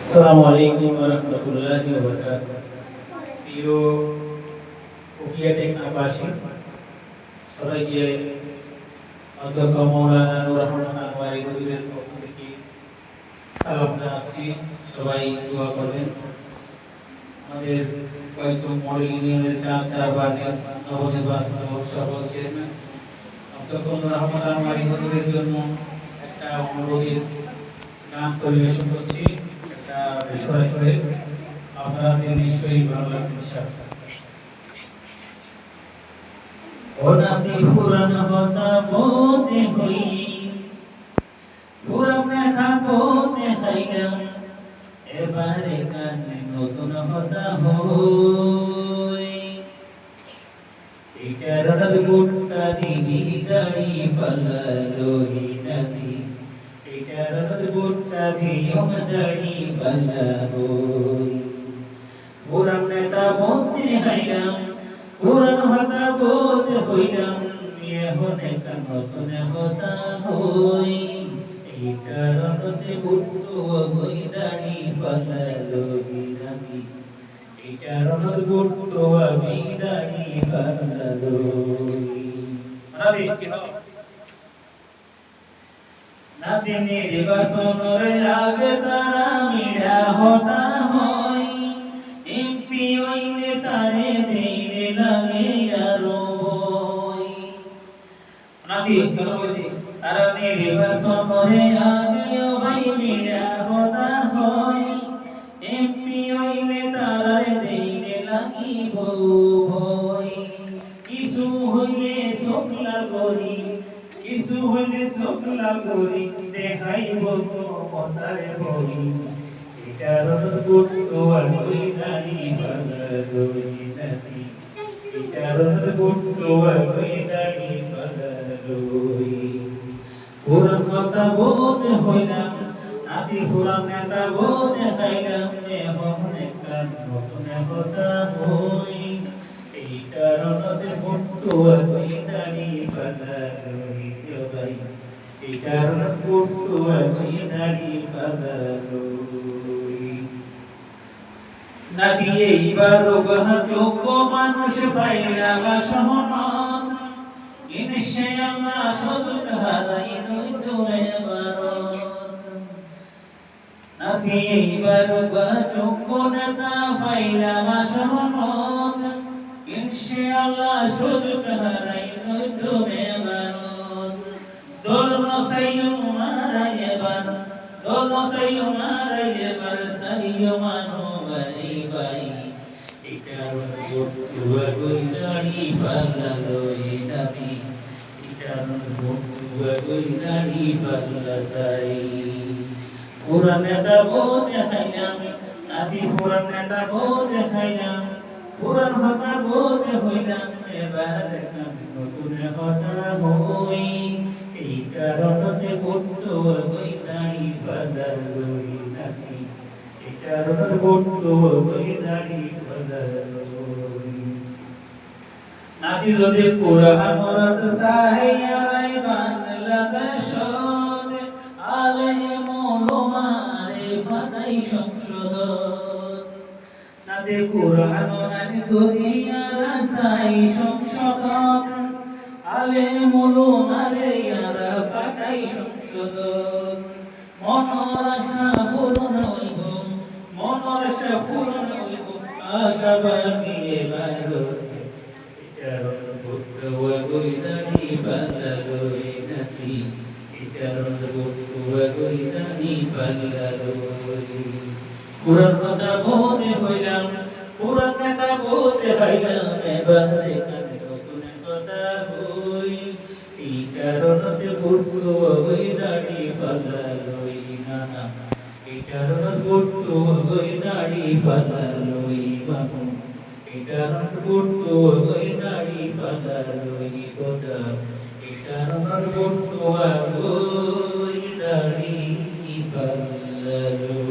আসসালামু আলাইকুম ওয়া রাহমাতুল্লাহি ওয়া বারাকাতুহু। প্রিয় উকিয়া টেকনাফাসী, সবাইকে অধ্যক্ষ মাওলানা নূর রহমান আনোয়ারী হুজুরের পক্ষ থেকে সালাম জানাচ্ছি। সবাই দোয়া করবেন। আমাদের কয়েকজন মডেল ইউনিয়নের চারবারের নবনির্বাচিত সফল চেয়ারম্যান অধ্যক্ষ নূর রহমান আনোয়ারী হুজুরের জন্য একটা অনুরোধের গান পরিবেশন করছি। একটা সরাসরি আপনাদের নিশ্চয়ই ভালো লাগবে ইনশাআল্লাহ। ও নাতি পুরান হতা বলতে হই, পুরান দেখা বলতে চাইলাম, এবারে কানে নতুন হতা হই। এটার গুট্টা দিবি দাড়ি পাল্লালো নাতি, এটার গুট্টা দিও দাড়ি পাল্লালো। পুরান নেতা মন্ত্রী হাইলাম, পুরান হতা বলতে হইলাম, এখন একটা নতুন হতা হই। এই কারণতে গুট্টু হই দাড়ি পাল্লালো নাতি, এই কারণত গুট্টু আমি দাড়ি পাল্লালো। নাতি নির্বাচনের আগে তারা মিড়া হতা হয়, এমপি হইলে তারে দিনে লাগে আরো বই। নাতি তারা নির্বাচনের আগে ভাই মিড়া হতা হয়, এমপি হইলে তারে দিনে লাগিব ভয়। কিছু হইলে সকলা করি, কিছু হইলে সকলা করি, দেখাইব মমতারে বই। এটার গুট্টু আমি দাড়ি পাল্লালো নাতি, এটার গুট্টু আমি দাড়ি পাল্লালো। পুরান কথা বলতে হইলাম, নাতি পুরান নেতা বলতে চাইলাম, এখন একটা নতুন কথা হই। এই কারণতে গুট্টু আমি দাড়ি পাল্লালো ভাই, এই কারণে গুট্টু আমি দাড়ি পাল্লালো। নাতি এইবার যোগ্য মানুষ পাইলাম সহমত, ইনশাআল্লাহ সদুক হারাই নইতুরে ভারত। নাতি এইবার যোগ্য নেতা পাইলাম সহমত, ইনশাআল্লাহ সদুক হারাই নইতুরে ভারত। দল নসাইও মারাই এবার, দল নসাইও মারাই এবার, সাইও মানো ভাই ভাই। এটার গুট্টু আমি দাড়ি পাল্লালো নাতি, এটার গুট্টু আমি দাড়ি পাল্লাসাই। পুরান নেতা বলতে খাইলাম, নাতি পুরান নেতা বলতে খাইলাম, পুরান হতা বলতে হইলাম, এবার নতুন হতা হই। এই কারণতে গুট্টু আমি দাড়ি পাল্লালো নাতি, এই কারণে গুট্টু আমি দাড়ি পাল্লালো। নাতি যদি কোরআন মরদ সাহিয়াই বাংলাদেশ, আলেম ওলামারে ফাটাই সংসদ। নাতি কোরআন নানি যদি রাসাই সংসদ, আলেম ওলামারে ইয়ারা ফাটাই সংসদ। মনের আশা পূরণ হইব, মনের আশা পূরণ হইব, আশাবাদী এবার। এটার গুট্টু আমি দাড়ি পাল্লালো নাতি, এটার গুট্টু আমি দাড়ি পাল্লালো। পুরান কথা বলতে হইলাম, পুরান নেতা বলতে হইলাম, এবারে কানে নতুন কথা হই। এই কারণতে গুট্টু আমি দাড়ি পাল্লালো নানা, এই কারণে গুট্টু আমি দাড়ি পাল্লালো বাবু, এই কারণে গুট্টু আমি দাড়ি পাল্লালো গোটা, এই কারণে গুট্টু আমি দাড়ি পাল্লালো।